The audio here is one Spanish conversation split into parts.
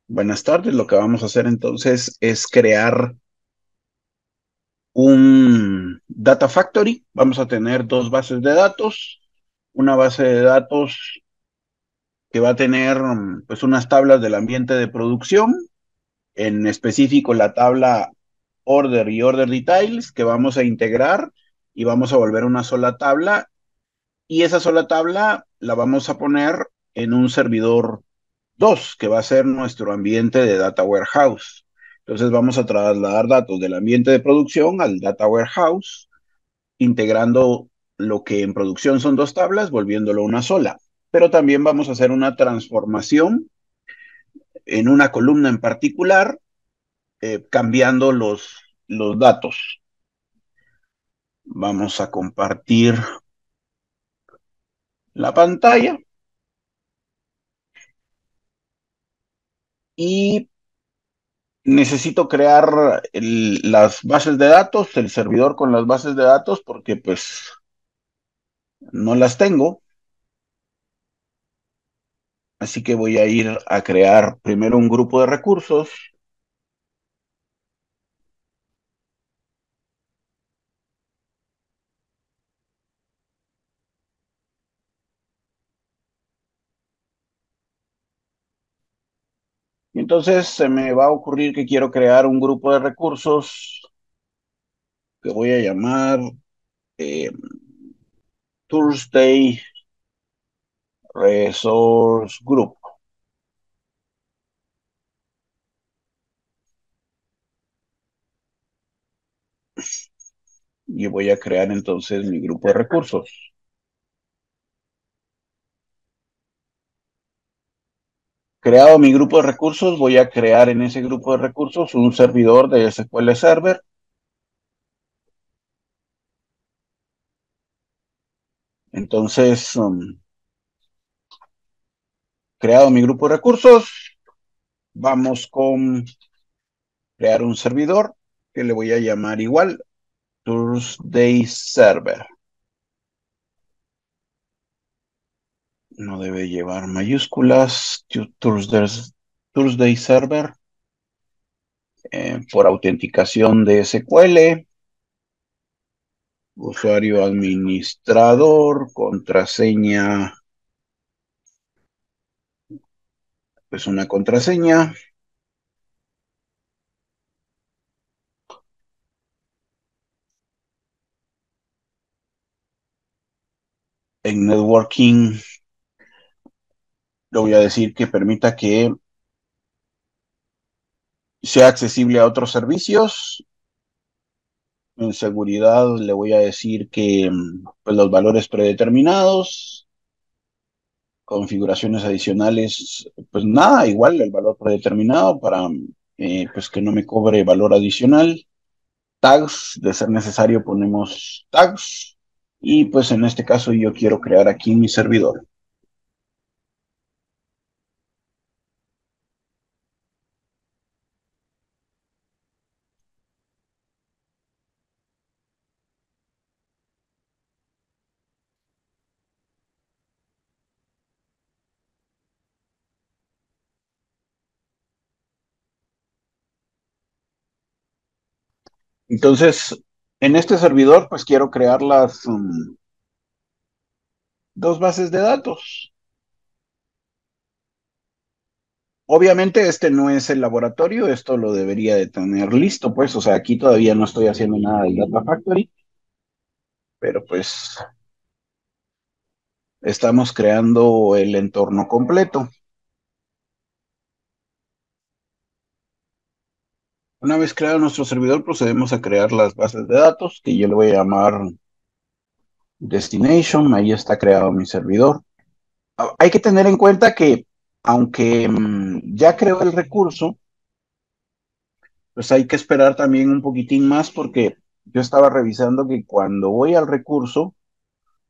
Buenas tardes. Lo que vamos a hacer entonces es crear un Data Factory. Vamos a tener dos bases de datos. Una base de datos que va a tener pues unas tablas del ambiente de producción, en específico la tabla Order y Order Details que vamos a integrar y vamos a volver una sola tabla, y esa sola tabla la vamos a poner en un servidor 2 que va a ser nuestro ambiente de Data Warehouse. Entonces vamos a trasladar datos del ambiente de producción al Data Warehouse, integrando lo que en producción son dos tablas, volviéndolo una sola. Pero también vamos a hacer una transformación en una columna en particular, cambiando los datos. Vamos a compartir la pantalla y necesito crear las bases de datos, el servidor con las bases de datos, porque pues no las tengo. Así que voy a ir a crear primero un grupo de recursos. Y entonces se me va a ocurrir que quiero crear un grupo de recursos que voy a llamar eh, Thursday Resource Group. Y voy a crear entonces mi grupo de recursos. Creado mi grupo de recursos, voy a crear en ese grupo de recursos un servidor de SQL Server. Entonces, creado mi grupo de recursos, vamos con crear un servidor que le voy a llamar igual Thursday Server. No debe llevar mayúsculas. Thursday Server, por autenticación de SQL. Usuario administrador, contraseña, pues una contraseña. En networking le voy a decir que permita que sea accesible a otros servicios. En seguridad le voy a decir que pues, los valores predeterminados. Configuraciones adicionales, pues nada, igual el valor predeterminado para pues que no me cobre valor adicional. Tags, de ser necesario ponemos tags, y pues en este caso yo quiero crear aquí mi servidor. Entonces, en este servidor pues quiero crear las dos bases de datos. Obviamente este no es el laboratorio, esto lo debería de tener listo, pues, o sea, aquí todavía no estoy haciendo nada del Data Factory, pero pues estamos creando el entorno completo. Una vez creado nuestro servidor, procedemos a crear las bases de datos, que yo le voy a llamar Destination. Ahí está creado mi servidor. Hay que tener en cuenta que, aunque ya creó el recurso, pues hay que esperar también un poquitín más, porque yo estaba revisando que cuando voy al recurso,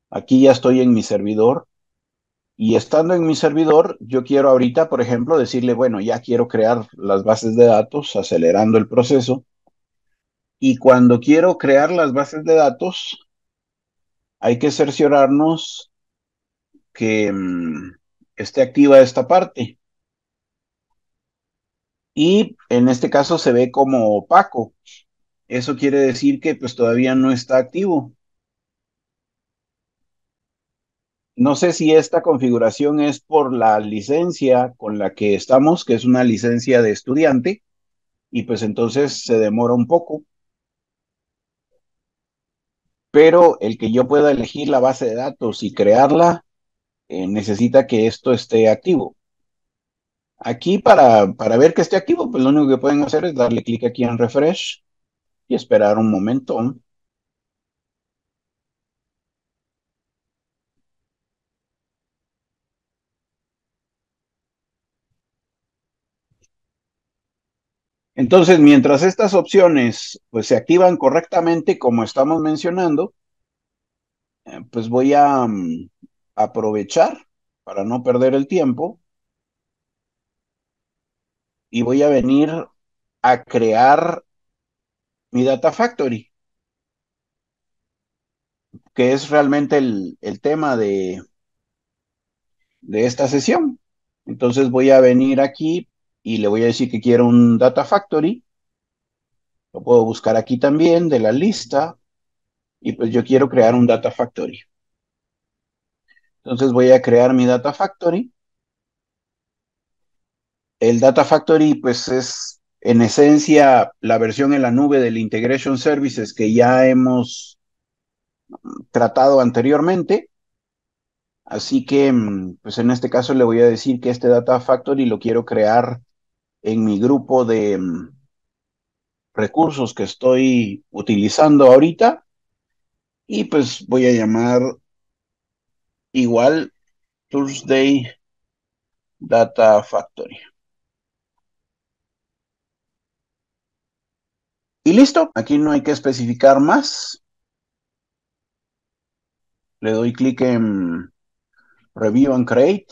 aquí ya estoy en mi servidor, y estando en mi servidor, yo quiero ahorita, por ejemplo, decirle, bueno, ya quiero crear las bases de datos, acelerando el proceso. Y cuando quiero crear las bases de datos, hay que cerciorarnos que esté activa esta parte. y en este caso se ve como opaco. Eso quiere decir que pues todavía no está activo. No sé si esta configuración es por la licencia con la que estamos, que es una licencia de estudiante, y pues entonces se demora un poco, pero el que yo pueda elegir la base de datos y crearla, necesita que esto esté activo. Aquí para ver que esté activo, pues lo único que pueden hacer es darle clic aquí en refresh y esperar un momento. Entonces, mientras estas opciones pues se activan correctamente como estamos mencionando, pues voy a aprovechar para no perder el tiempo y voy a venir a crear mi Data Factory, que es realmente el tema de esta sesión. Entonces voy a venir aquí y le voy a decir que quiero un Data Factory. Lo puedo buscar aquí también de la lista y pues yo quiero crear un Data Factory. Entonces voy a crear mi Data Factory. El Data Factory pues es en esencia la versión en la nube del Integration Services que ya hemos tratado anteriormente. Así que pues en este caso le voy a decir que este Data Factory lo quiero crear en mi grupo de recursos que estoy utilizando ahorita y pues voy a llamar igual Thursday Data Factory. Y listo, aquí no hay que especificar más. Le doy clic en Review and Create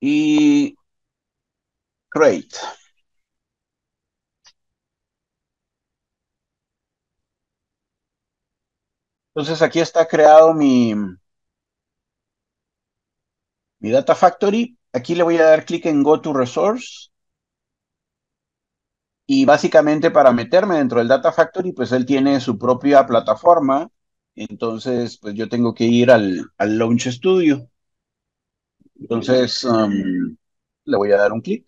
y Create. Entonces aquí está creado mi Data Factory. Aquí le voy a dar clic en Go to Resource y básicamente para meterme dentro del Data Factory, pues él tiene su propia plataforma. Entonces, pues yo tengo que ir al Launch Studio. Entonces, le voy a dar un clic.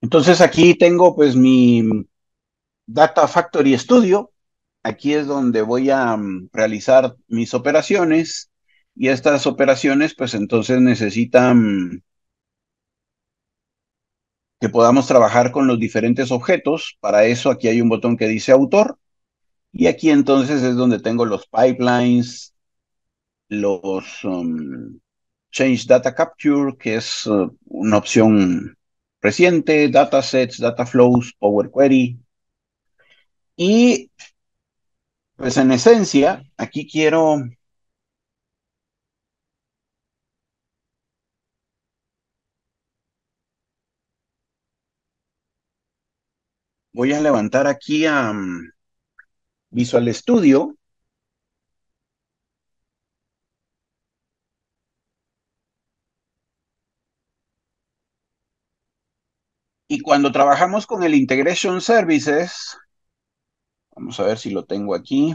Entonces aquí tengo pues mi Data Factory Studio. Aquí es donde voy a realizar mis operaciones y estas operaciones pues entonces necesitan que podamos trabajar con los diferentes objetos. Para eso aquí hay un botón que dice autor y aquí entonces es donde tengo los pipelines, los Change Data Capture, que es una opción reciente, datasets, data flows, Power Query. Y pues en esencia, aquí voy a levantar aquí a Visual Studio y cuando trabajamos con el Integration Services, vamos a ver si lo tengo aquí.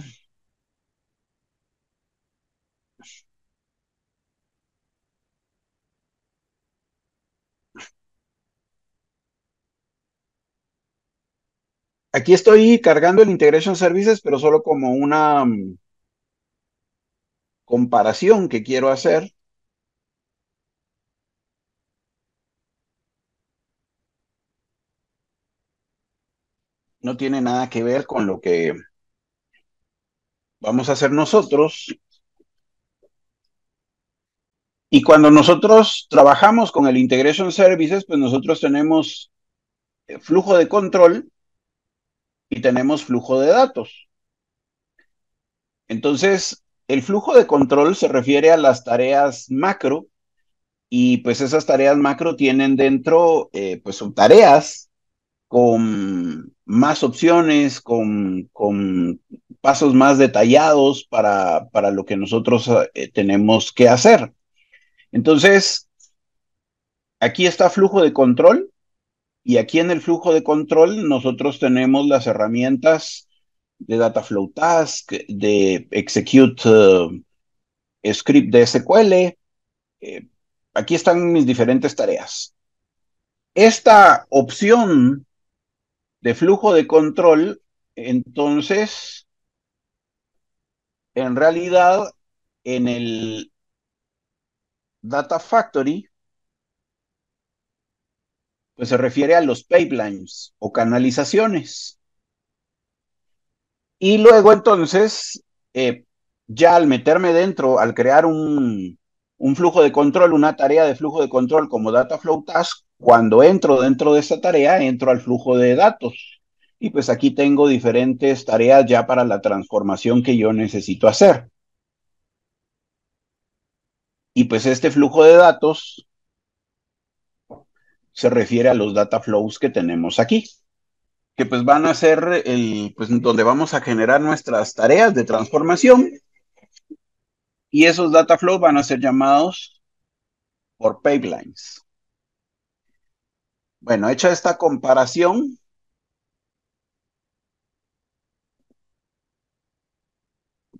Aquí estoy cargando el Integration Services, pero solo como una comparación que quiero hacer. No tiene nada que ver con lo que vamos a hacer nosotros. Y cuando nosotros trabajamos con el Integration Services, pues nosotros tenemos flujo de control y tenemos flujo de datos. Entonces, el flujo de control se refiere a las tareas macro Y pues esas tareas macro tienen dentro pues subtareas con más opciones, con pasos más detallados para lo que nosotros tenemos que hacer. Entonces, aquí está flujo de control y aquí en el flujo de control nosotros tenemos las herramientas de Dataflow Task, de Execute Script de SQL. Aquí están mis diferentes tareas. Esta opción de flujo de control, entonces, en realidad, en el Data Factory, pues se refiere a los pipelines o canalizaciones. Y luego entonces, eh, ya al meterme dentro, al crear un flujo de control, una tarea de flujo de control como Dataflow Task, cuando entro dentro de esta tarea, entro al flujo de datos. Y pues aquí tengo diferentes tareas ya para la transformación que yo necesito hacer. Y pues este flujo de datos se refiere a los data flows que tenemos aquí, que pues van a ser pues donde vamos a generar nuestras tareas de transformación y esos data flows van a ser llamados por pipelines. Bueno, hecha esta comparación,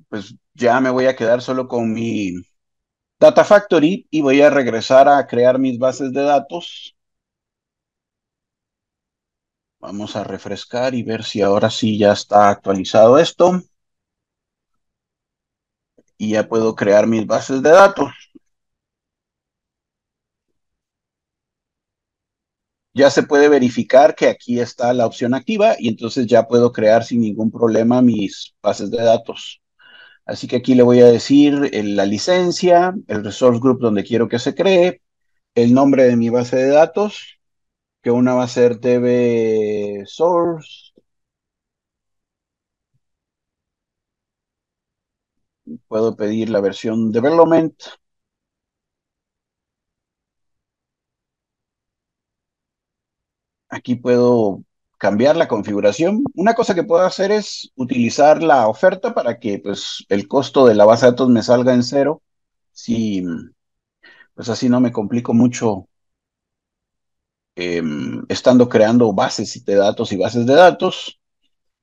pues ya me voy a quedar solo con mi Data Factory y voy a regresar a crear mis bases de datos. Vamos a refrescar y ver si ahora sí ya está actualizado esto y ya puedo crear mis bases de datos. Ya se puede verificar que aquí está la opción activa y entonces ya puedo crear sin ningún problema mis bases de datos. Así que aquí le voy a decir la licencia, el resource group donde quiero que se cree, el nombre de mi base de datos, que una va a ser db source, puedo pedir la versión development, aquí puedo cambiar la configuración. Una cosa que puedo hacer es utilizar la oferta para que pues, el costo de la base de datos me salga en cero. Si pues así no me complico mucho estando creando bases de datos y bases de datos,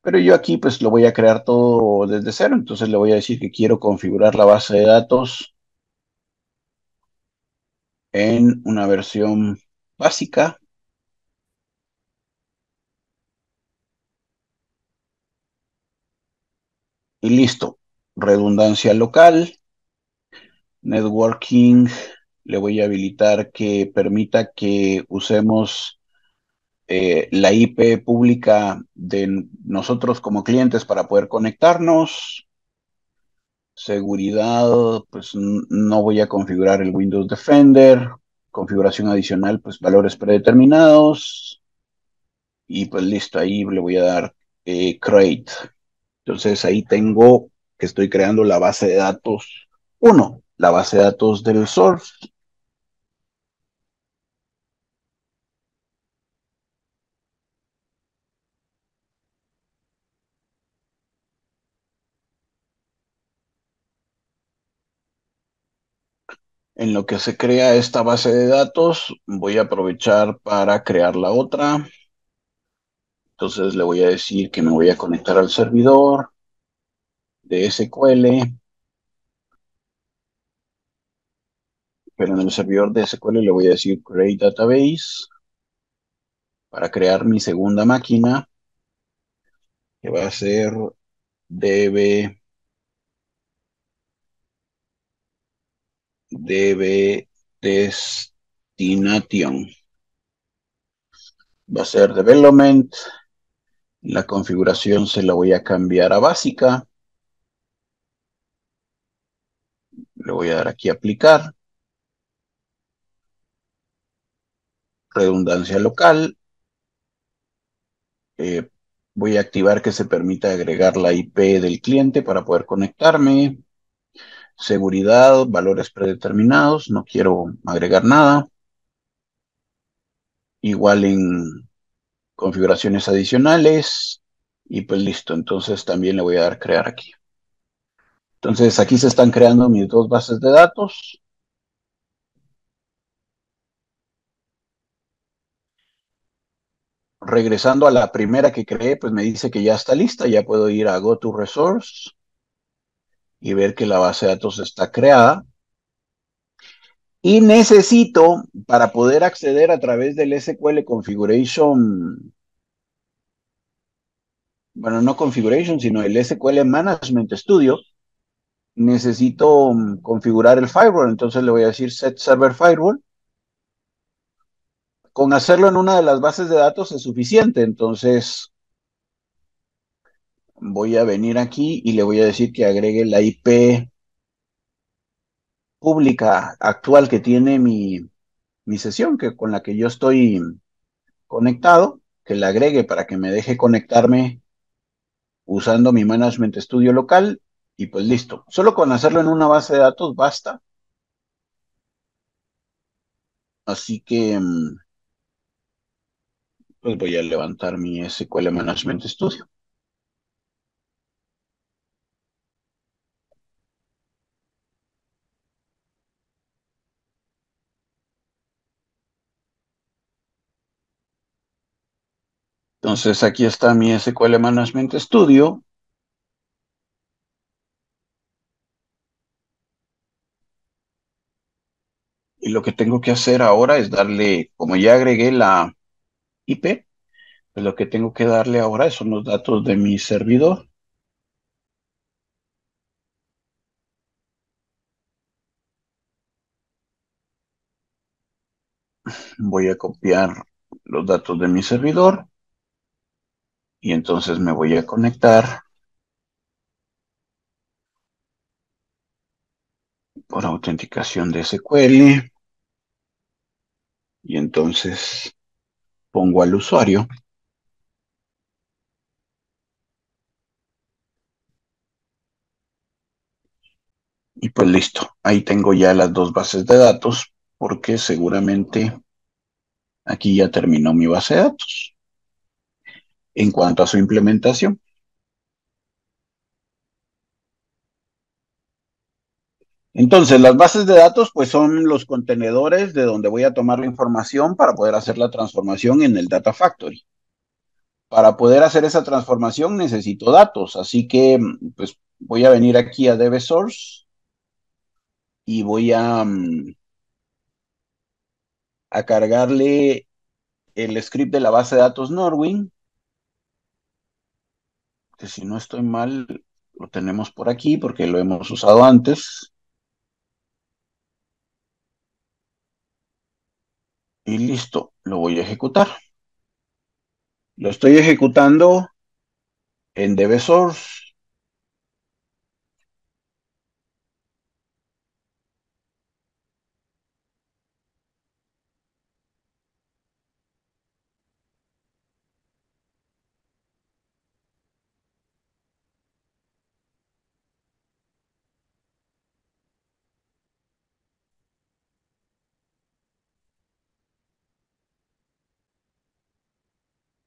pero yo aquí pues lo voy a crear todo desde cero, entonces le voy a decir que quiero configurar la base de datos en una versión básica y listo. Redundancia local, networking, le voy a habilitar que permita que usemos la IP pública de nosotros como clientes para poder conectarnos. Seguridad, pues no voy a configurar el Windows Defender. Configuración adicional, pues valores predeterminados. Y pues listo, ahí le voy a dar create. Entonces ahí tengo que estoy creando la base de datos uno, la base de datos del source, en lo que se crea esta base de datos, voy a aprovechar para crear la otra. Entonces le voy a decir que me voy a conectar al servidor de SQL, pero en el servidor de SQL le voy a decir create database para crear mi segunda máquina, que va a ser db, db destination. Va a ser development. La configuración se la voy a cambiar a básica. Le voy a dar aquí a aplicar. Redundancia local. Eh, Voy a activar que se permita agregar la IP del cliente para poder conectarme. seguridad, valores predeterminados, no quiero agregar nada. Igual en configuraciones adicionales y pues listo. Entonces también le voy a dar crear aquí. Entonces aquí se están creando mis dos bases de datos. Regresando a la primera que creé, pues me dice que ya está lista. Ya puedo ir a Go to Resource y ver que la base de datos está creada. Y necesito, para poder acceder a través del SQL Configuration, bueno, no Configuration, sino el SQL Management Studio, necesito configurar el firewall. Entonces le voy a decir set server firewall. Con hacerlo en una de las bases de datos es suficiente. Entonces voy a venir aquí y le voy a decir que agregue la IP pública actual que tiene mi sesión, que con la que yo estoy conectado, que la agregue para que me deje conectarme usando mi Management Studio local y pues listo. Solo con hacerlo en una base de datos basta. Así que pues voy a levantar mi SQL Management Studio. Entonces aquí está mi SQL Management Studio. Y lo que tengo que hacer ahora es darle, como ya agregué la IP, pues lo que tengo que darle ahora son los datos de mi servidor. Voy a copiar los datos de mi servidor y entonces me voy a conectar por autenticación de SQL y entonces pongo al usuario y pues listo. Ahí tengo ya las dos bases de datos porque seguramente aquí ya terminó mi base de datos. En cuanto a su implementación, entonces, las bases de datos, pues son los contenedores de donde voy a tomar la información para poder hacer la transformación en el Data Factory. Para poder hacer esa transformación necesito datos, así que pues voy a venir aquí a DB y voy a cargarle el script de la base de datos Norwin, que si no estoy mal, lo tenemos por aquí porque lo hemos usado antes. Y listo, lo voy a ejecutar. Lo estoy ejecutando en DB.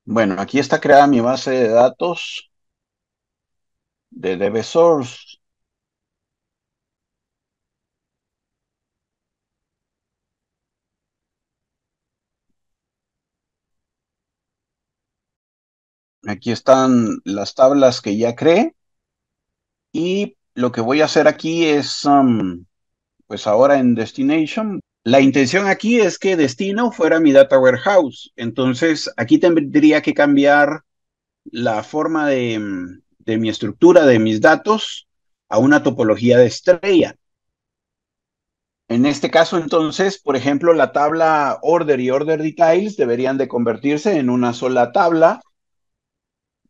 Bueno, aquí está creada mi base de datos de DB. Aquí están las tablas que ya creé y lo que voy a hacer aquí es, pues ahora en Destination, la intención aquí es que Destino fuera mi data warehouse. Entonces, aquí tendría que cambiar la forma de mi estructura de mis datos a una topología de estrella. En este caso, entonces, por ejemplo, la tabla order y order details deberían de convertirse en una sola tabla,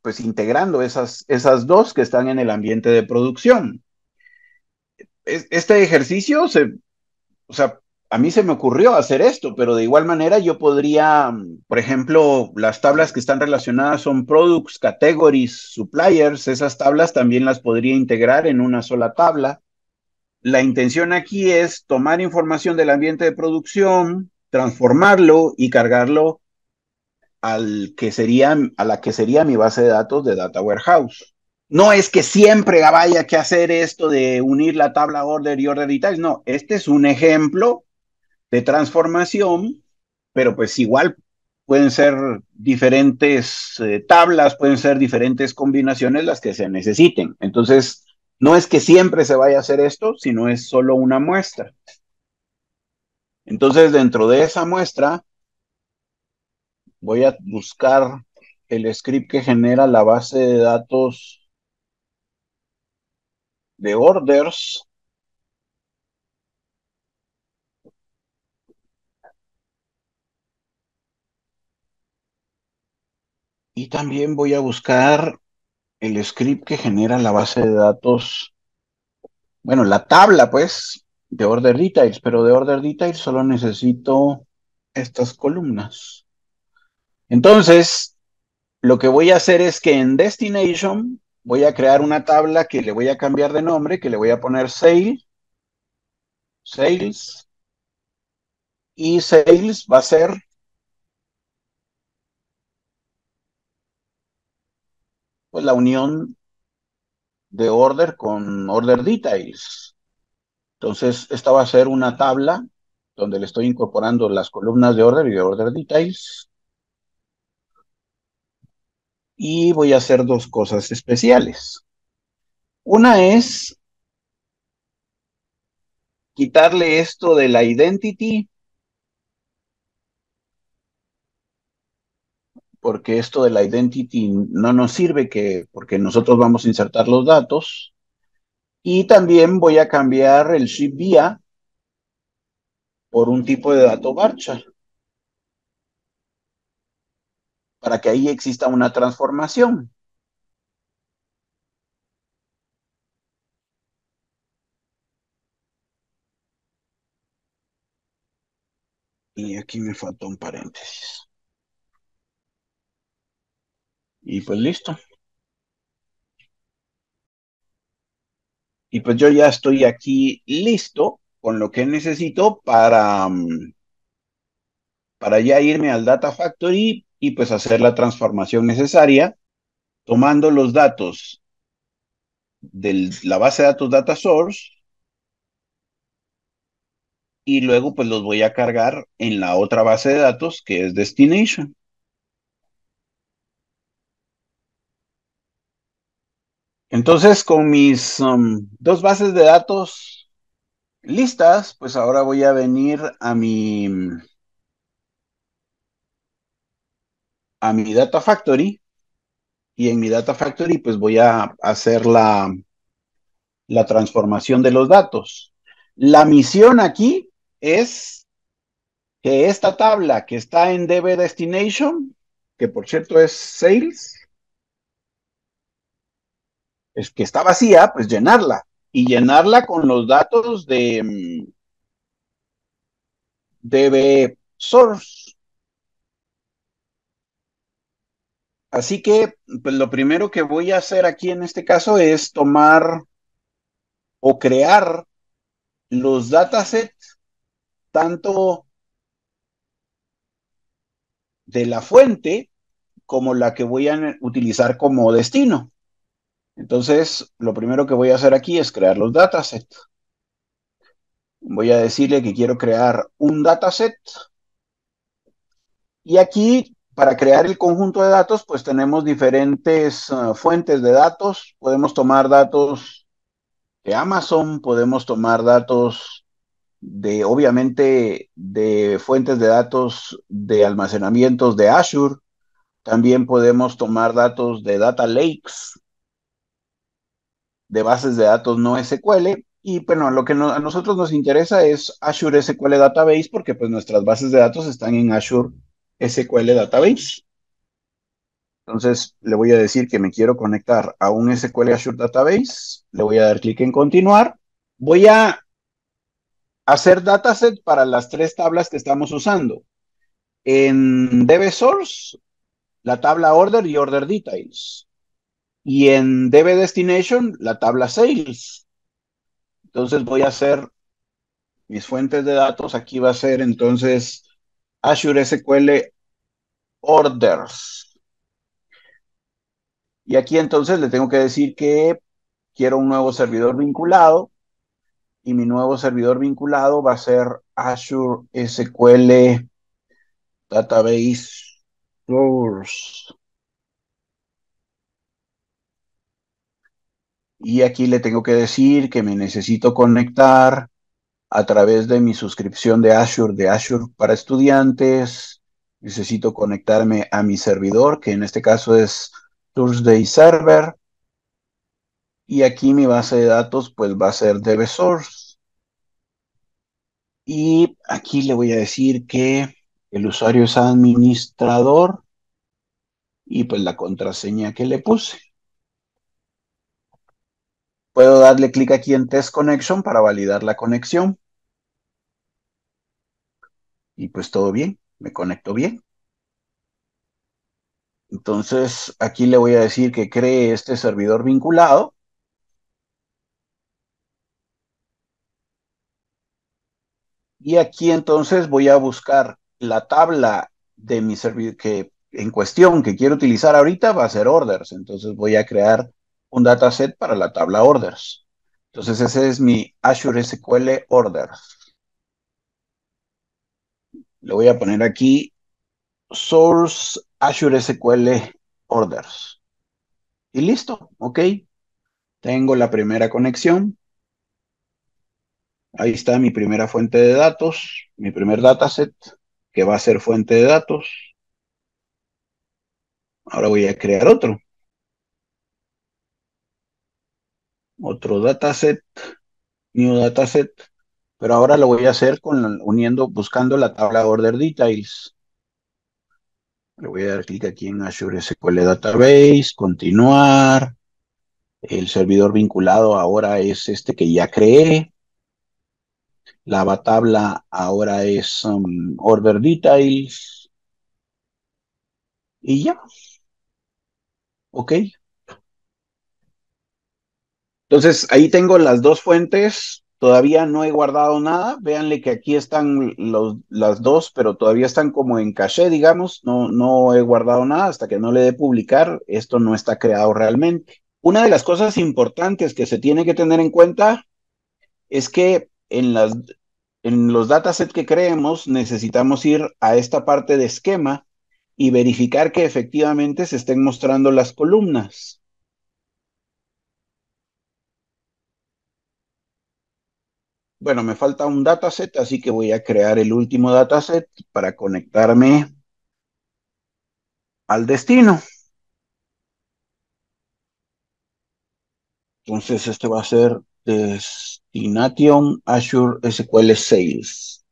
pues integrando esas dos que están en el ambiente de producción. Este ejercicio, o sea, a mí se me ocurrió hacer esto, pero de igual manera yo podría, por ejemplo, las tablas que están relacionadas son products, categories, suppliers, esas tablas también las podría integrar en una sola tabla. la intención aquí es tomar información del ambiente de producción, transformarlo y cargarlo a la que sería mi base de datos de Data Warehouse. No es que siempre vaya que hacer esto de unir la tabla order y order details, no, este es un ejemplo de transformación, pero pues igual pueden ser diferentes tablas, pueden ser diferentes combinaciones las que se necesiten. Entonces, no es que siempre se vaya a hacer esto, sino es solo una muestra. Entonces, dentro de esa muestra, voy a buscar el script que genera la base de datos de orders y también voy a buscar el script que genera la base de datos, bueno, la tabla, pues, de order details, pero de order details solo necesito estas columnas. Entonces, lo que voy a hacer es que en destination voy a crear una tabla que le voy a cambiar de nombre, que le voy a poner sales, y sales va a ser pues la unión de order con order details. Entonces, esta va a ser una tabla donde le estoy incorporando las columnas de order y de order details. Y voy a hacer dos cosas especiales. Una es quitarle esto de la identity, porque esto de la identity no nos sirve porque nosotros vamos a insertar los datos. Y también voy a cambiar el ship via por un tipo de dato varchar, para que ahí exista una transformación. Y aquí me falta un paréntesis. Y pues listo. Y pues yo ya estoy aquí listo con lo que necesito para ya irme al Data Factory y pues hacer la transformación necesaria, tomando los datos de la base de datos Data Source y luego pues los voy a cargar en la otra base de datos que es Destination. Entonces, con mis dos bases de datos listas, pues ahora voy a venir a mi Data Factory y en mi Data Factory pues voy a hacer la transformación de los datos. La misión aquí es que esta tabla que está en DB Destination, que por cierto es Sales, es que está vacía, pues llenarla. Y llenarla con los datos de DB Source. Así que, pues lo primero que voy a hacer aquí en este caso es tomar o crear los datasets tanto de la fuente como la que voy a utilizar como destino. Entonces, lo primero que voy a hacer aquí es crear los datasets. Voy a decirle que quiero crear un dataset y aquí para crear el conjunto de datos, pues tenemos diferentes fuentes de datos. Podemos tomar datos de Amazon, podemos tomar datos obviamente, de fuentes de datos de almacenamientos de Azure. También podemos tomar datos de data lakes, de bases de datos no SQL. Y bueno, lo que a nosotros nos interesa es Azure SQL Database porque pues nuestras bases de datos están en Azure SQL Database. Entonces le voy a decir que me quiero conectar a un SQL Azure Database. Le voy a dar clic en continuar. Voy a hacer dataset para las tres tablas que estamos usando. En DB Source, la tabla Order y Order Details. Y en DB Destination, la tabla Sales. Entonces voy a hacer mis fuentes de datos. Aquí va a ser entonces Azure SQL Orders. Y aquí entonces le tengo que decir que quiero un nuevo servidor vinculado. Y mi nuevo servidor vinculado va a ser Azure SQL Database Source. Y aquí le tengo que decir que me necesito conectar a través de mi suscripción de Azure para estudiantes. Necesito conectarme a mi servidor, que en este caso es Thursday Server. Y aquí mi base de datos pues va a ser DBSource. Y aquí le voy a decir que el usuario es administrador y pues la contraseña que le puse. Puedo darle clic aquí en Test Connection para validar la conexión. Y pues todo bien, me conecto bien. Entonces aquí le voy a decir que cree este servidor vinculado. Y aquí entonces voy a buscar la tabla de mi servidor que en cuestión que quiero utilizar ahorita va a ser orders. Entonces voy a crear un dataset para la tabla orders. Entonces ese es mi Azure SQL orders. Le voy a poner aquí source Azure SQL orders. Y listo, ok. Tengo la primera conexión. Ahí está mi primera fuente de datos, mi primer dataset, que va a ser fuente de datos. Ahora voy a crear otro dataset, new dataset, pero ahora lo voy a hacer buscando la tabla order details. Le voy a dar clic aquí en Azure SQL Database, continuar. El servidor vinculado ahora es este que ya creé. La tabla ahora es order details. Y ya, ok. Entonces, ahí tengo las dos fuentes. Todavía no he guardado nada. Véanle que aquí están las dos, pero todavía están como en caché, digamos. No he guardado nada hasta que no le dé publicar. Esto no está creado realmente. Una de las cosas importantes que se tiene que tener en cuenta es que en los datasets que creemos necesitamos ir a esta parte de esquema y verificar que efectivamente se estén mostrando las columnas. Bueno, me falta un dataset, así que voy a crear el último dataset para conectarme al destino. Entonces, este va a ser Destination Azure SQL Sales.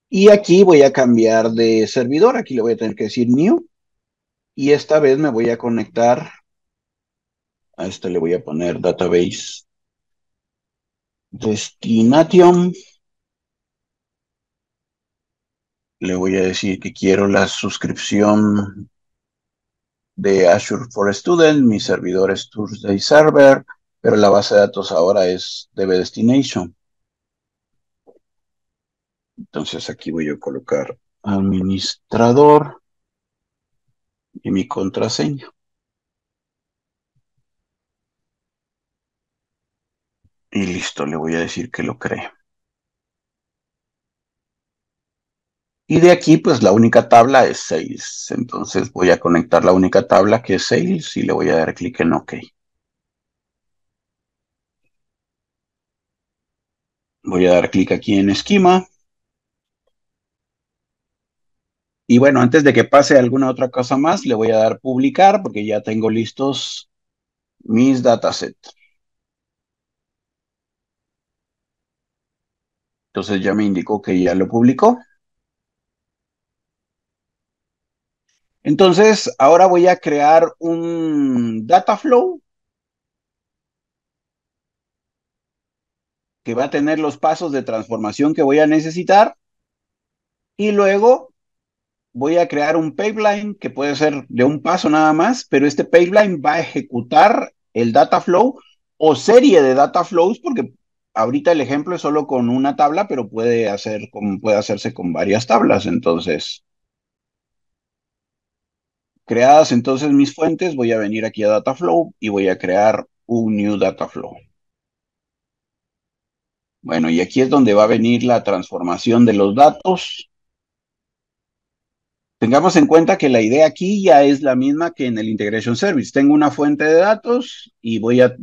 Y aquí voy a cambiar de servidor. Aquí le voy a tener que decir New. Y esta vez me voy a conectar. A este le voy a poner Database Destination. Le voy a decir que quiero la suscripción de Azure for Student, mi servidor es Thursday Server, pero la base de datos ahora es DB Destination. Entonces aquí voy a colocar administrador y mi contraseña. Y listo, le voy a decir que lo cree. Y de aquí, pues la única tabla es Sales. Entonces voy a conectar la única tabla que es Sales y le voy a dar clic en OK. Voy a dar clic aquí en esquema. Y bueno, antes de que pase alguna otra cosa más, le voy a dar publicar porque ya tengo listos mis datasets. Entonces ya me indicó que ya lo publicó. Entonces, ahora voy a crear un data flow que va a tener los pasos de transformación que voy a necesitar y luego voy a crear un pipeline que puede ser de un paso nada más, pero este pipeline va a ejecutar el data flow o serie de data flows porque ahorita el ejemplo es solo con una tabla, pero puede hacerse con varias tablas. Entonces, creadas entonces mis fuentes, voy a venir aquí a Dataflow y voy a crear un new Dataflow. Bueno, y aquí es donde va a venir la transformación de los datos. Tengamos en cuenta que la idea aquí ya es la misma que en el Integration Service. Tengo una fuente de datos y voy a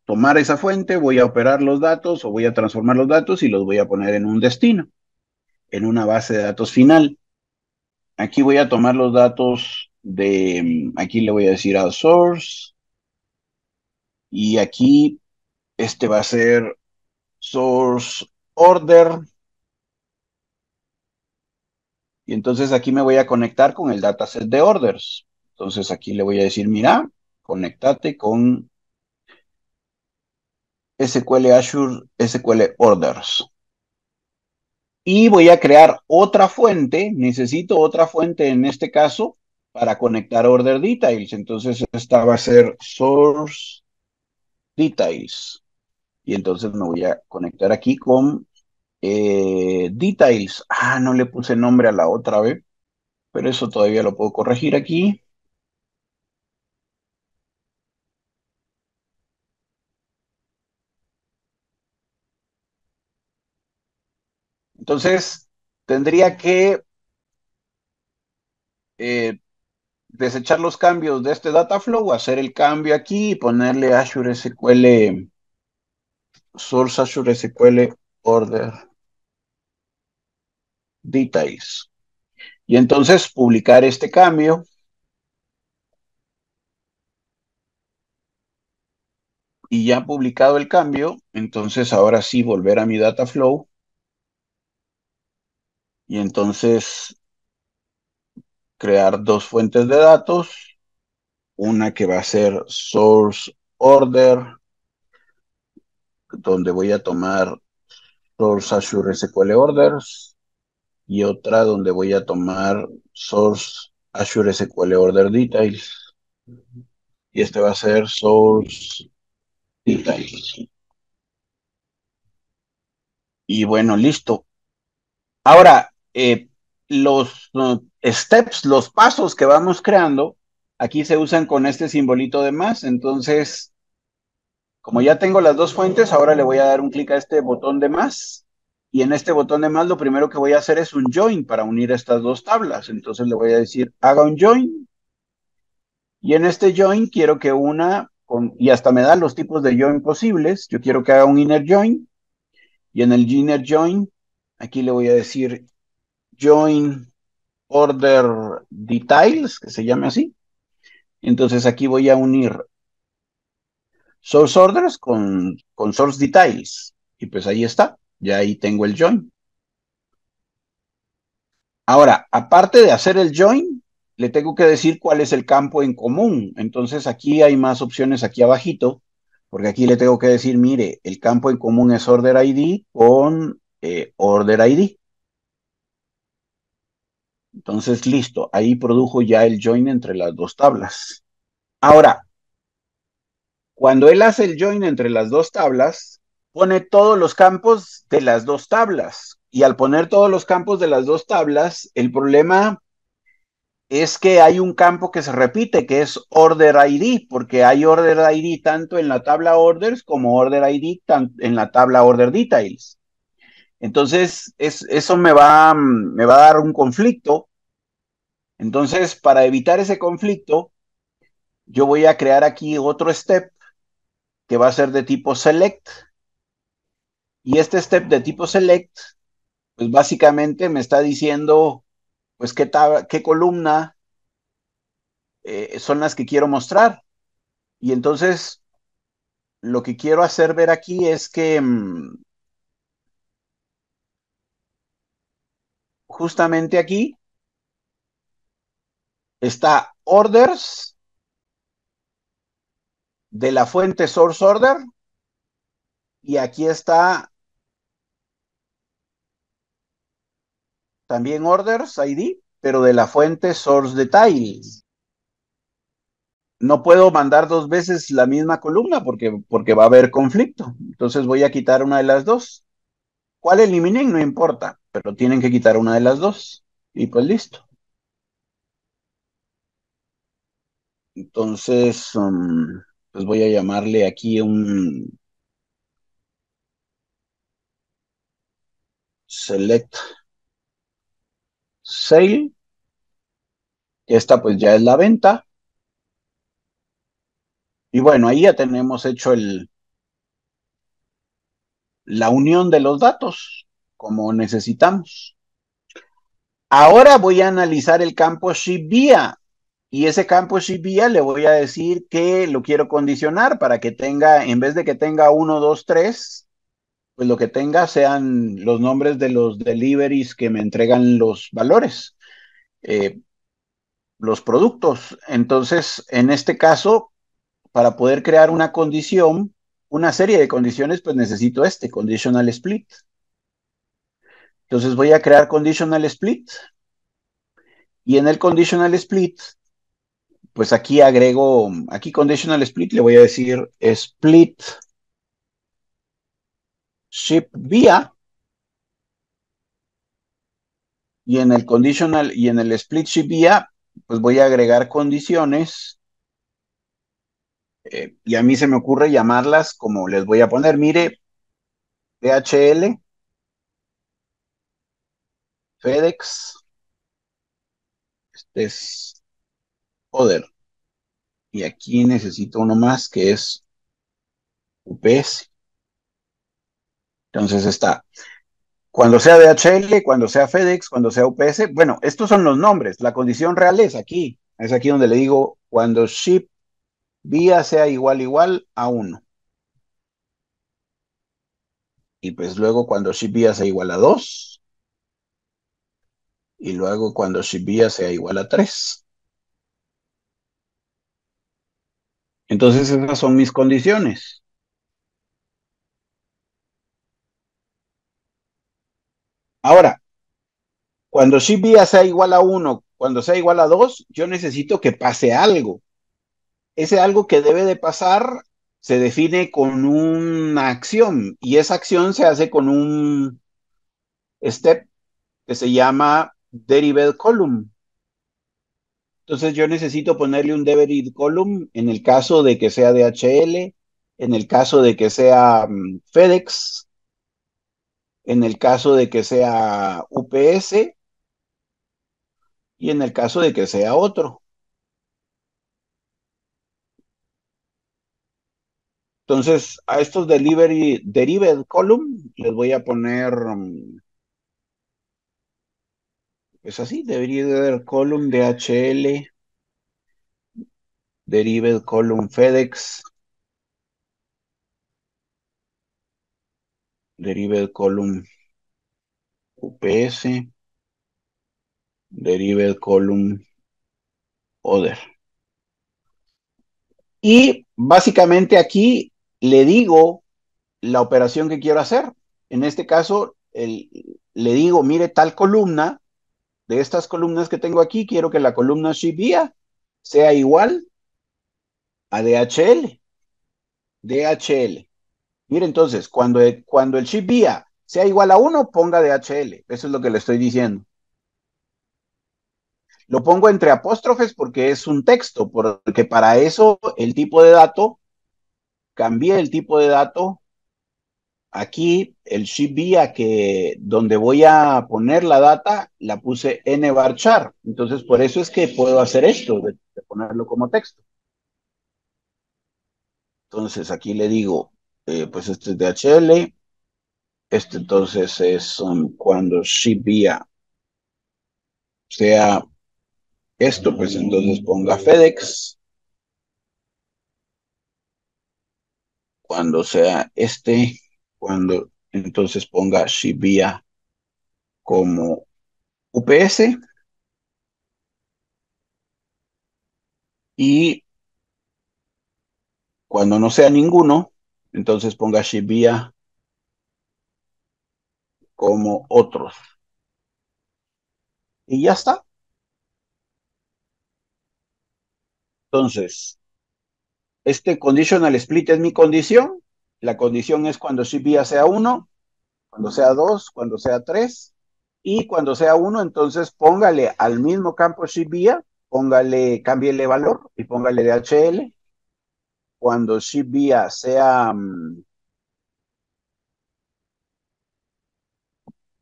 tomar esa fuente, voy a operar los datos o voy a transformar los datos y los voy a poner en un destino, en una base de datos final. Aquí voy a tomar los datos aquí le voy a decir al source y aquí este va a ser source order y entonces aquí me voy a conectar con el dataset de orders. Entonces aquí le voy a decir, mira, conéctate con SQL Azure SQL Orders. Y voy a crear otra fuente, necesito otra fuente en este caso para conectar Order Details. Entonces esta va a ser Source Details. Y entonces me voy a conectar aquí con Details. Ah, no le puse nombre a la otra vez, pero eso todavía lo puedo corregir aquí. Entonces tendría que eh, desechar los cambios de este Dataflow, hacer el cambio aquí y ponerle Azure SQL, Source Azure SQL Order Details. Y entonces publicar este cambio y ya publicado el cambio, entonces ahora sí volver a mi Dataflow y entonces crear dos fuentes de datos, una que va a ser Source Order, donde voy a tomar Source Azure SQL Orders y otra donde voy a tomar Source Azure SQL Order Details y este va a ser Source Details. Y bueno, listo. Ahora, los steps, los pasos que vamos creando, aquí se usan con este simbolito de más. Entonces, como ya tengo las dos fuentes, ahora le voy a dar un clic a este botón de más. Y en este botón de más, lo primero que voy a hacer es un join para unir estas dos tablas. Entonces le voy a decir, haga un join. Y en este join quiero que y hasta me da los tipos de join posibles. Yo quiero que haga un inner join. Y en el inner join, aquí le voy a decir join order details, que se llame así. Entonces aquí voy a unir source orders con source details. Y pues ahí está, ya ahí tengo el join. Ahora, aparte de hacer el join, le tengo que decir cuál es el campo en común. Entonces aquí hay más opciones aquí abajito, porque aquí le tengo que decir, mire, el campo en común es order ID con order ID. Entonces, listo, ahí produjo ya el join entre las dos tablas. Ahora, cuando él hace el join entre las dos tablas, pone todos los campos de las dos tablas. Y al poner todos los campos de las dos tablas, el problema es que hay un campo que se repite, que es Order ID, porque hay Order ID tanto en la tabla Orders como Order ID en la tabla Order Details. Entonces, eso me va a dar un conflicto. Entonces, para evitar ese conflicto, yo voy a crear aquí otro step que va a ser de tipo select. Y este step de tipo select, pues básicamente me está diciendo, pues qué columna son las que quiero mostrar. Y entonces, lo que quiero hacer ver aquí es que justamente aquí está orders de la fuente source order y aquí está también orders ID, pero de la fuente source details. no puedo mandar dos veces la misma columna porque va a haber conflicto. Entonces voy a quitar una de las dos. ¿Cuál eliminen? No importa, pero tienen que quitar una de las dos. Y pues listo. Entonces, pues voy a llamarle aquí un select sale. Esta pues ya es la venta. Y bueno, ahí ya tenemos hecho la unión de los datos como necesitamos. Ahora voy a analizar el campo Shibuya y ese campo Shibuya le voy a decir que lo quiero condicionar para que tenga, en vez de que tenga uno, 2, 3, pues lo que tenga sean los nombres de los deliveries que me entregan los valores, eh, los productos. Entonces, en este caso, para poder crear una condición, una serie de condiciones, pues necesito este, conditional split. Entonces voy a crear conditional split y en el conditional split, pues aquí agrego, aquí conditional split le voy a decir split ship via y en el conditional y en el split ship via, pues voy a agregar condiciones y a mí se me ocurre llamarlas como les voy a poner, mire, DHL, FedEx, este es Other. Y aquí necesito uno más que es UPS. Entonces está, cuando sea DHL, cuando sea FedEx, cuando sea UPS, bueno, estos son los nombres. La condición real es aquí donde le digo cuando ship vía sea igual a uno. Y pues luego cuando ship vía sea igual a 2. Y luego cuando ship vía sea igual a 3. Entonces esas son mis condiciones. Ahora, cuando ship vía sea igual a uno, cuando sea igual a 2, yo necesito que pase algo. Ese algo que debe de pasar se define con una acción y esa acción se hace con un step que se llama derived column. Entonces yo necesito ponerle un derived column en el caso de que sea DHL, en el caso de que sea FedEx, en el caso de que sea UPS y en el caso de que sea otro. Entonces a estos derived column les voy a poner es así, derived column DHL, derived column FedEx, derived column UPS, derived column other. Y básicamente aquí le digo la operación que quiero hacer. En este caso, le digo, mire, tal columna, de estas columnas que tengo aquí, quiero que la columna Shibuya sea igual a DHL. DHL. Mire, entonces, cuando el Shibuya sea igual a uno, ponga DHL. Eso es lo que le estoy diciendo. Lo pongo entre apóstrofes porque es un texto, porque para eso el tipo de dato, cambié el tipo de dato. Aquí el Shibuya que donde voy a poner la data, la puse nvarchar. Entonces, por eso es que puedo hacer esto, de ponerlo como texto. Entonces, aquí le digo, pues este es DHL, este entonces es cuando Shibuya sea esto, pues entonces ponga FedEx, cuando sea este, cuando entonces ponga Shibuya como UPS y cuando no sea ninguno, entonces ponga Shibuya como otros. Y ya está. Entonces, Este conditional split es mi condición. La condición es cuando shift sea 1, cuando sea 2, cuando sea 3 y cuando sea 1, entonces póngale al mismo campo shift póngale, cámbiele valor y póngale DHL. Cuando shift sea,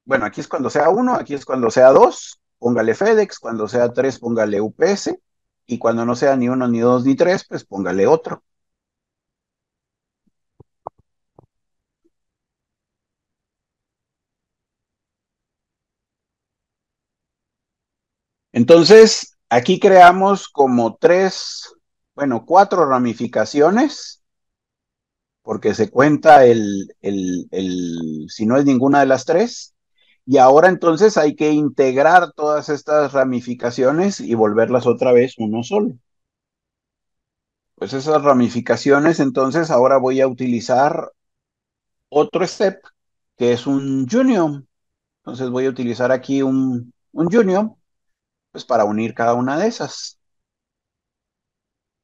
bueno, aquí es cuando sea 1, aquí es cuando sea 2, póngale FedEx, cuando sea 3, póngale UPS, y cuando no sea ni 1, ni 2, ni 3, pues póngale otro. Entonces, aquí creamos como tres, bueno, cuatro ramificaciones, porque se cuenta si no es ninguna de las tres, y ahora entonces hay que integrar todas estas ramificaciones y volverlas otra vez uno solo. Pues esas ramificaciones, entonces ahora voy a utilizar otro step, que es un union. Entonces voy a utilizar aquí un union, pues para unir cada una de esas.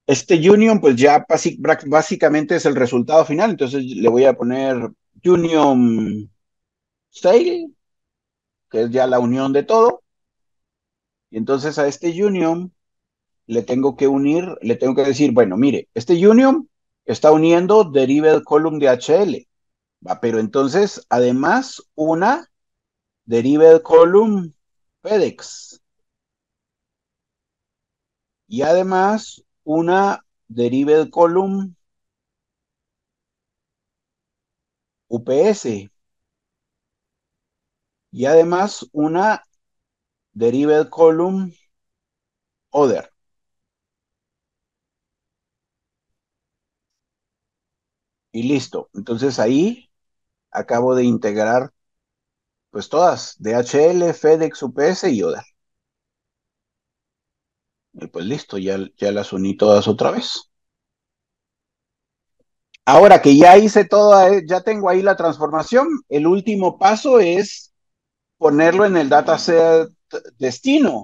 Este union, pues ya básicamente es el resultado final. Entonces le voy a poner union sale, que es ya la unión de todo. Y entonces a este union le tengo que unir, le tengo que decir, bueno, mire, este union está uniendo derived column de HL, ¿va? Pero entonces además una derived column FedEx y además una derived column UPS y además una derived column other. Y listo. Entonces ahí acabo de integrar pues todas, DHL, FedEx, UPS y other. Y pues listo, ya las uní todas otra vez. Ahora que ya hice toda, ya tengo ahí la transformación, el último paso es ponerlo en el dataset destino.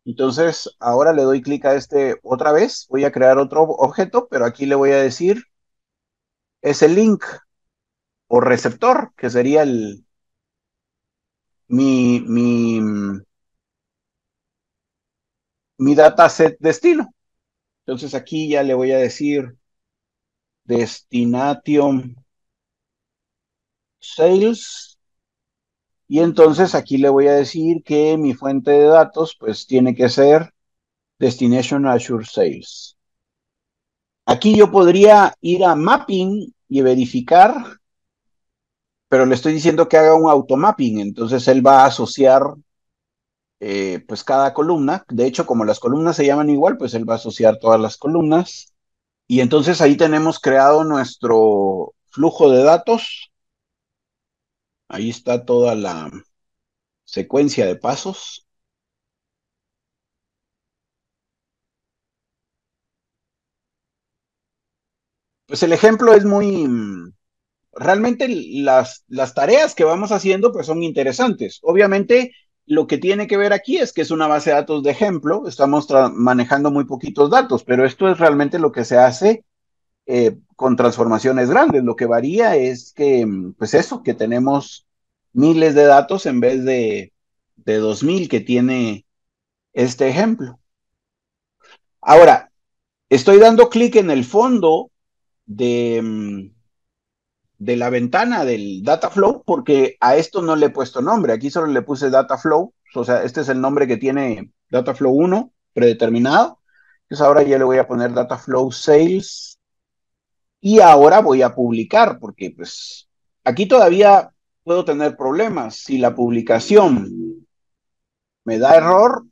Entonces, ahora le doy clic a este otra vez, voy a crear otro objeto, pero aquí le voy a decir ese link o receptor, que sería mi, mi, mi dataset destino. Entonces aquí ya le voy a decir destination sales y entonces aquí le voy a decir que mi fuente de datos pues tiene que ser Destination Azure Sales. Aquí yo podría ir a mapping y verificar, pero le estoy diciendo que haga un automapping, entonces él va a asociar pues cada columna. De hecho, como las columnas se llaman igual, pues él va a asociar todas las columnas. Y entonces ahí tenemos creado nuestro flujo de datos. Ahí está toda la secuencia de pasos. Pues el ejemplo es muy, realmente las tareas que vamos haciendo pues son interesantes. Obviamente lo que tiene que ver aquí es que es una base de datos de ejemplo, estamos manejando muy poquitos datos, pero esto es realmente lo que se hace con transformaciones grandes. Lo que varía es que, pues eso, que tenemos miles de datos en vez de 2000 que tiene este ejemplo. Ahora, estoy dando clic en el fondo de, de la ventana del Dataflow porque a esto no le he puesto nombre. Aquí solo le puse Dataflow. O sea, este es el nombre que tiene Dataflow 1 predeterminado. Entonces ahora ya le voy a poner Dataflow Sales y ahora voy a publicar porque pues aquí todavía puedo tener problemas. Si la publicación me da error,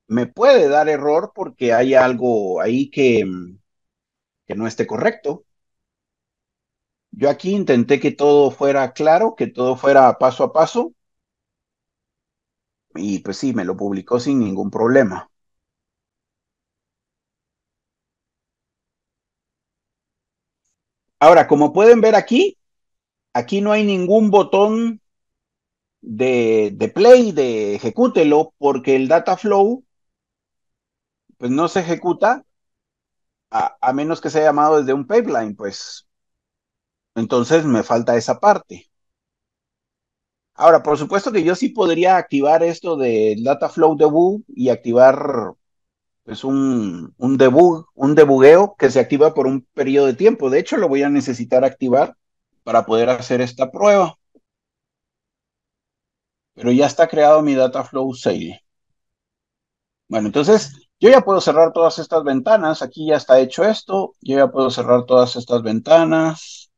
me puede dar error porque hay algo ahí que no esté correcto. Yo aquí intenté que todo fuera claro, que todo fuera paso a paso, y pues sí, me lo publicó sin ningún problema. Ahora, como pueden ver aquí, aquí no hay ningún botón de play, de ejecútelo, porque el data flow pues no se ejecuta a menos que sea llamado desde un pipeline, pues entonces me falta esa parte. Ahora, por supuesto que yo sí podría activar esto del Dataflow Debug y activar pues un debugueo que se activa por un periodo de tiempo. De hecho, lo voy a necesitar activar para poder hacer esta prueba, pero ya está creado mi Dataflow Sale. Bueno, entonces yo ya puedo cerrar todas estas ventanas. Aquí ya está hecho esto. Yo ya puedo cerrar todas estas ventanas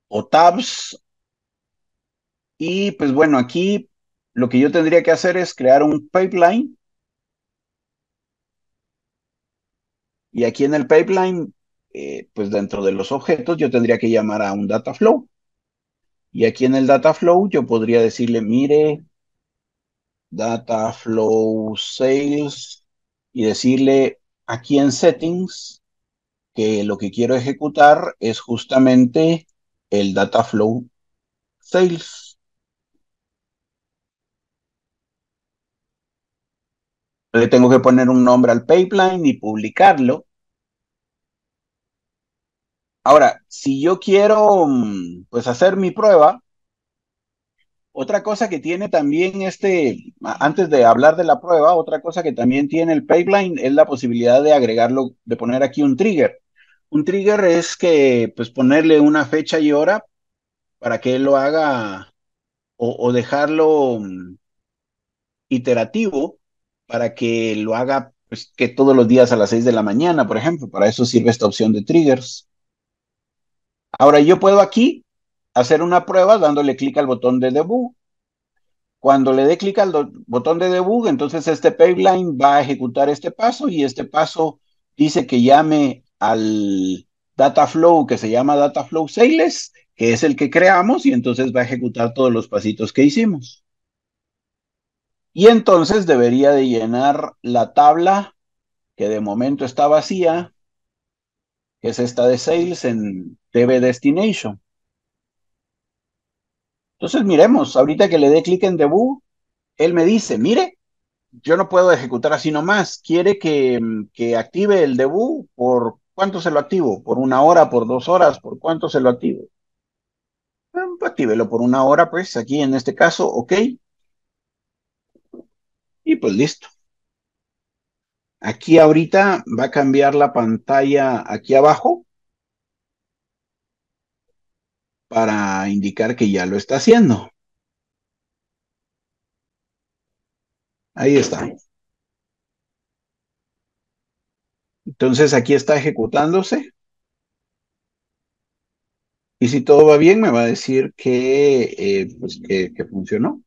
o tabs. Y pues bueno, aquí lo que yo tendría que hacer es crear un pipeline. Y aquí en el pipeline, pues dentro de los objetos, yo tendría que llamar a un data flow. Y aquí en el data flow, yo podría decirle, mire, data flow sales, y decirle aquí en settings que lo que quiero ejecutar es justamente el data flow sales. Le tengo que poner un nombre al pipeline y publicarlo. Ahora, si yo quiero, pues hacer mi prueba, otra cosa que tiene también antes de hablar de la prueba, otra cosa que también tiene el pipeline es la posibilidad de agregarlo, de poner aquí un trigger. Un trigger es que, pues, ponerle una fecha y hora para que él lo haga o dejarlo iterativo para que lo haga, pues, que todos los días a las 6 de la mañana, por ejemplo. Para eso sirve esta opción de triggers. Ahora yo puedo aquí hacer una prueba dándole clic al botón de debug. Cuando le dé clic al botón de debug, entonces este pipeline va a ejecutar este paso y este paso dice que llame al data flow que se llama data flow sales, que es el que creamos, y entonces va a ejecutar todos los pasitos que hicimos. Y entonces debería de llenar la tabla que de momento está vacía, que es esta de sales en DB Destination. Entonces miremos, ahorita que le dé clic en debug, él me dice, mire, yo no puedo ejecutar así nomás. Quiere que active el debug. ¿Por cuánto se lo activo? ¿Por una hora? ¿Por 2 horas? ¿Por cuánto se lo activo? Actívelo por una hora, pues aquí en este caso, ok. Y pues listo. Aquí ahorita va a cambiar la pantalla aquí abajo para indicar que ya lo está haciendo. Ahí está. Entonces aquí está ejecutándose. Y si todo va bien, me va a decir que funcionó.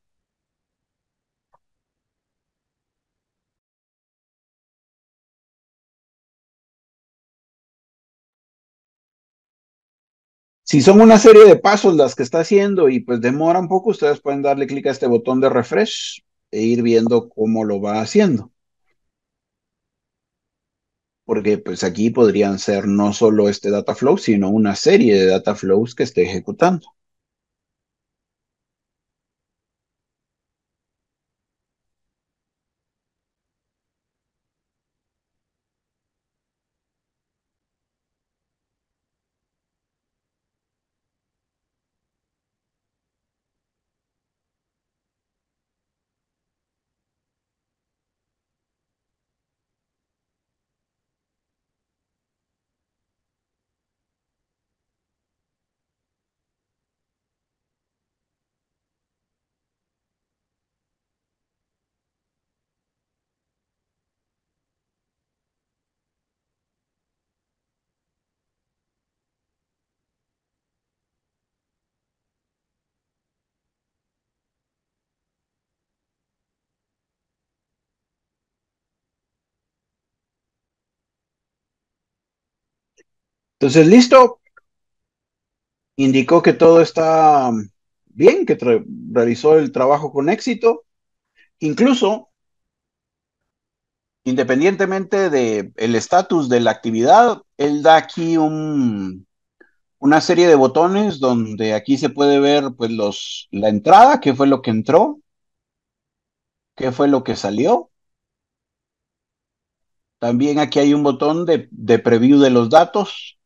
Si son una serie de pasos las que está haciendo y pues demora un poco, ustedes pueden darle clic a este botón de refresh e ir viendo cómo lo va haciendo. Porque pues aquí podrían ser no solo este data flow, sino una serie de data flows que esté ejecutando. Entonces, listo, indicó que todo está bien, que realizó el trabajo con éxito. Incluso, independientemente del estatus de la actividad, él da aquí una serie de botones donde aquí se puede ver pues la entrada, qué fue lo que entró, qué fue lo que salió. También aquí hay un botón de preview de los datos.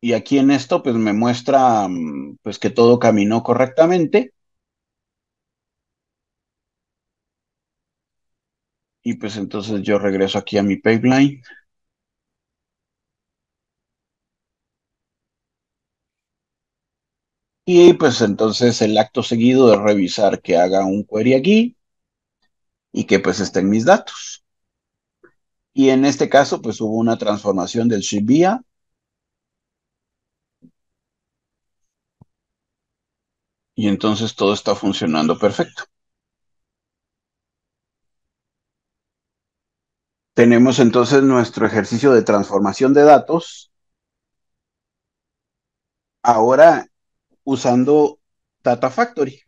Y aquí en esto, pues me muestra pues que todo caminó correctamente. Y pues entonces yo regreso aquí a mi pipeline. Y pues entonces el acto seguido es revisar que haga un query aquí y que pues estén mis datos. Y en este caso, pues hubo una transformación del Shibuya y entonces todo está funcionando perfecto. Tenemos entonces nuestro ejercicio de transformación de datos, ahora usando Data Factory.